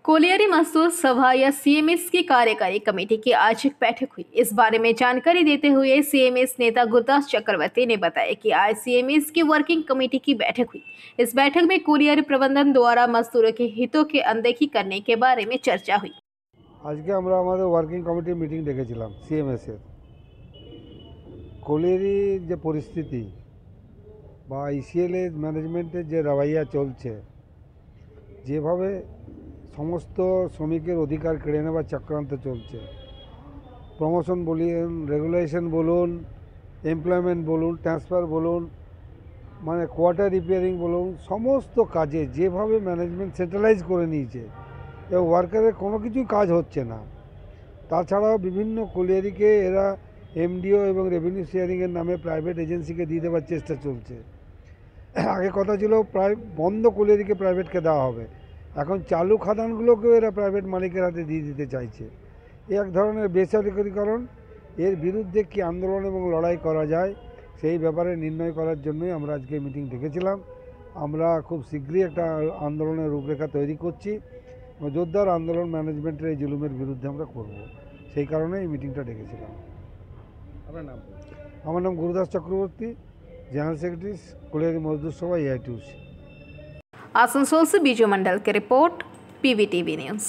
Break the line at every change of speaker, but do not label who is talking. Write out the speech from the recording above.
Colliery मजदूर सभा या सीएमएस की कार्यकारी कमेटी की आज एक बैठक हुई। इस बारे में जानकारी देते हुए सीएमएस नेता गुरदास चक्रवर्ती ने बताया कि आज सीएमएस की वर्किंग कमेटी की बैठक हुई। इस बैठक में कोलियारी प्रबंधन द्वारा मजदूरों के हितों की अनदेखी करने के बारे में चर्चा हुई।
आज के আমরা আমাদের ওয়ার্কিং কমিটি মিটিং ডেকেছিলাম সিএমএস এর কোলিয়ারি যে পরিস্থিতি বা ইসিএল এর ম্যানেজমেন্টের যে রवैया চলছে, যেভাবে সমস্ত শ্রমিকের অধিকার কেড়ে নেওয়ার চক্রান্ত চলছে, প্রমোশন বলুন, রেগুলেশন বলুন, এমপ্লয়মেন্ট বলুন, ট্রান্সফার বলুন, মানে কোয়ার্টার রিপেয়ারিং বলুন, সমস্ত কাজে যেভাবে ম্যানেজমেন্ট সেটেলাইজ করে নিয়েছে এবং ওয়ার্কারের কোনো কিছুই কাজ হচ্ছে না। তাছাড়াও বিভিন্ন কোলিয়ারিকে এরা এমডিও এবং রেভিনিউ শেয়ারিংয়ের নামে প্রাইভেট এজেন্সিকে দিয়ে দেওয়ার চেষ্টা চলছে। আগে কথা ছিল প্রায় বন্ধ কোলিয়ারিকে প্রাইভেটকে দেওয়া হবে, এখন চালু খাদানগুলোকেও এরা প্রাইভেট মালিকের হাতে দিয়ে দিতে চাইছে। এক ধরনের বেসরকারীকরণ। এর বিরুদ্ধে কি আন্দোলন এবং লড়াই করা যায় সেই ব্যাপারে নির্ণয় করার জন্যই আমরা আজকে মিটিং ডেকেছিলাম। আমরা খুব শীঘ্রই একটা আন্দোলনের রূপরেখা তৈরি করছি, জোরদার আন্দোলন ম্যানেজমেন্টের এই জুলুমের বিরুদ্ধে আমরা করব, সেই কারণে এই মিটিংটা ডেকেছিলাম।
আপনার নাম?
আমার নাম Gurudas Chakraborty, general secretary colliery मजदूर सभा AITUC।
आसनसोल से बीजू मंडल की रिपोर्ट, PVTV न्यूज़।